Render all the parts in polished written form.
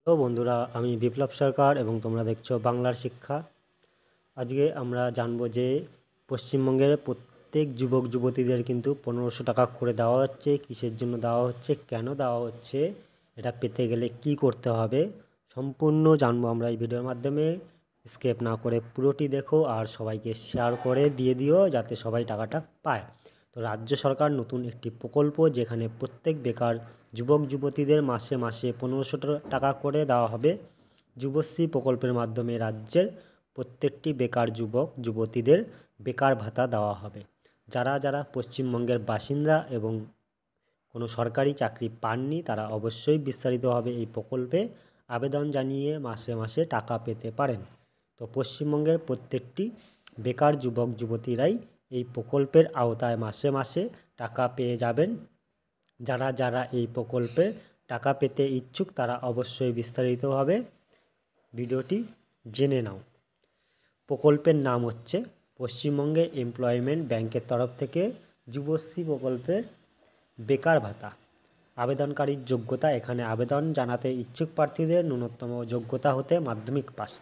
Hello বন্ধুরা, আমি বিপ্লব সরকার এবং তোমরা দেখছো বাংলার শিক্ষা। আজকে আমরা জানবো যে পশ্চিমবঙ্গের প্রত্যেক যুবক যুবতীদের কিন্তু 1500 টাকা করে দেওয়া হচ্ছে। কিসের জন্য দেওয়া হচ্ছে, কেন দেওয়া হচ্ছে, এটা পেতে গেলে কি করতে হবে, সম্পূর্ণ জানবো আমরা এই ভিডিওর মাধ্যমে। স্কিপ না করে পুরোটি দেখো আর সবাইকে শেয়ার করে দিয়ে দিও যাতে সবাই টাকাটা পায়। তো রাজ্য সরকার নতুন একটি প্রকল্প, যেখানে প্রত্যেক বেকার যুবক যুবতীদের মাসে মাসে 1500 টাকা করে দেওয়া হবে। যুবশ্রী প্রকল্পের মাধ্যমে রাজ্যের প্রত্যেকটি বেকার যুবক যুবতীদের বেকার ভাতা দেওয়া হবে। যারা যারা পশ্চিমবঙ্গের বাসিন্দা এবং কোনো সরকারি চাকরি পাননি, তারা অবশ্যই বিস্তারিতভাবে এই প্রকল্পে আবেদন জানিয়ে মাসে মাসে টাকা পেতে পারেন। তো পশ্চিমবঙ্গের প্রত্যেকটি বেকার যুবক যুবতীরাই এই প্রকল্পের আওতায় মাসে মাসে টাকা পেয়ে যাবেন। যারা যারা এই প্রকল্পে টাকা পেতে ইচ্ছুক তারা অবশ্যই বিস্তারিতভাবে ভিডিওটি জেনে নাও। প্রকল্পের নাম হচ্ছে পশ্চিমবঙ্গে এমপ্লয়মেন্ট ব্যাংকের তরফ থেকে যুবশ্রী প্রকল্পের বেকার ভাতা। আবেদনকারীর যোগ্যতা, এখানে আবেদন জানাতে ইচ্ছুক প্রার্থীদের ন্যূনতম যোগ্যতা হতে মাধ্যমিক পাস।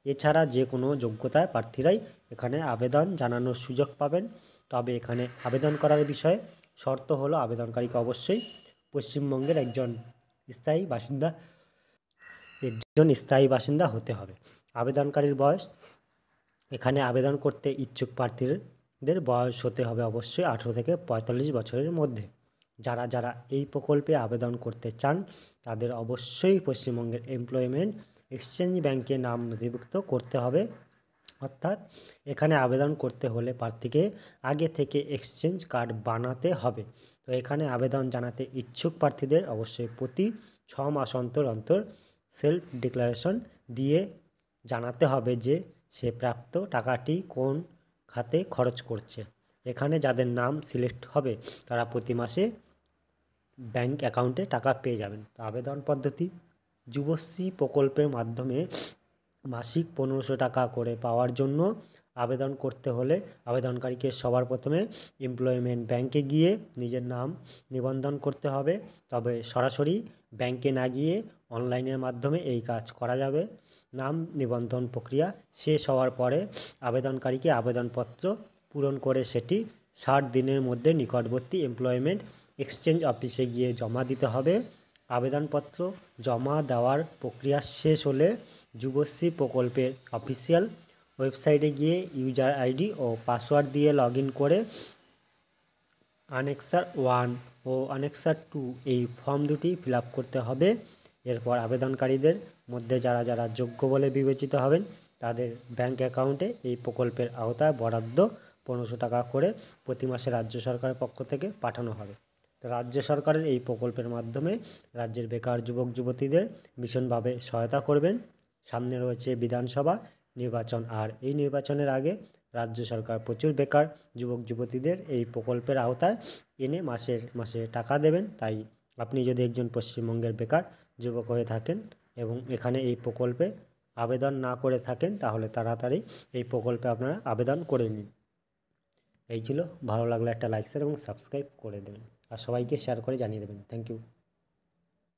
এছাড়া যে কোনো যোগ্যতায় প্রার্থীরাই এখানে আবেদন জানানোর সুযোগ পাবেন। তবে এখানে আবেদন করার বিষয়ে শর্ত হলো আবেদনকারীকে অবশ্যই পশ্চিমবঙ্গের একজন স্থায়ী বাসিন্দা হতে হবে। আবেদনকারীর বয়স, এখানে আবেদন করতে ইচ্ছুক প্রার্থীদের বয়স হতে হবে অবশ্যই 18 থেকে 45 বছরের মধ্যে। যারা যারা এই প্রকল্পে আবেদন করতে চান তাদের অবশ্যই পশ্চিমবঙ্গের এমপ্লয়মেন্ট এক্সচেঞ্জ ব্যাংকে নাম নথিভুক্ত করতে হবে। অর্থাৎ এখানে আবেদন করতে হলে প্রার্থীকে আগে থেকে এক্সচেঞ্জ কার্ড বানাতে হবে। তো এখানে আবেদন জানাতে ইচ্ছুক প্রার্থীদের অবশ্যই প্রতি 6 মাস অন্তর অন্তর সেলফ ডিক্লারেশন দিয়ে জানাতে হবে যে সে প্রাপ্ত টাকাটি কোন খাতে খরচ করছে। এখানে যাদের নাম সিলেক্ট হবে তারা প্রতি মাসে ব্যাংক অ্যাকাউন্টে টাকা পেয়ে যাবেন। তো আবেদন পদ্ধতি, যুবশ্রী প্রকল্পের মাধ্যমে মাসিক 1500 টাকা করে পাওয়ার জন্য আবেদন করতে হলে আবেদনকারীকে সবার প্রথমে এমপ্লয়মেন্ট ব্যাংকে গিয়ে নিজের নাম নিবন্ধন করতে হবে। তবে সরাসরি ব্যাংকে না গিয়ে অনলাইনের মাধ্যমে এই কাজ করা যাবে। নাম নিবন্ধন প্রক্রিয়া শেষ হওয়ার পরে আবেদনকারীকে আবেদনপত্র পূরণ করে সেটি 60 দিনের মধ্যে নিকটবর্তী এমপ্লয়মেন্ট এক্সচেঞ্জ অফিসে গিয়ে জমা দিতে হবে। আবেদনপত্র জমা দেওয়ার প্রক্রিয়া শেষ হলে যুবশ্রী প্রকল্পের অফিসিয়াল ওয়েবসাইটে গিয়ে ইউজার আইডি ও পাসওয়ার্ড দিয়ে লগ ইন করে আনেক্সার 1 ও আনেক্সার 2 এই ফর্ম দুটি ফিল আপ করতে হবে। এরপর আবেদনকারীদের মধ্যে যারা যারা যোগ্য বলে বিবেচিত হবেন তাদের ব্যাংক অ্যাকাউন্টে এই প্রকল্পের আওতায় বরাদ্দ 1500 টাকা করে প্রতি মাসে রাজ্য সরকারের পক্ষ থেকে পাঠানো হবে। তো রাজ্য সরকারের এই প্রকল্পের মাধ্যমে রাজ্যের বেকার যুবক যুবতীদের ভীষণভাবে সহায়তা করবেন। সামনে রয়েছে বিধানসভা নির্বাচন, আর এই নির্বাচনের আগে রাজ্য সরকার প্রচুর বেকার যুবক যুবতীদের এই প্রকল্পের আওতায় এনে মাসে মাসে টাকা দেবেন। তাই আপনি যদি একজন পশ্চিমবঙ্গের বেকার যুবক হয়ে থাকেন এবং এখানে এই প্রকল্পে আবেদন না করে থাকেন তাহলে তাড়াতাড়ি এই প্রকল্পে আপনারা আবেদন করে নিন। এই ছিল, ভালো লাগলে একটা লাইক শেয়ার এবং সাবস্ক্রাইব করে দেবেন আর সবাইকে শেয়ার করে জানিয়ে দেবেন। Thank you.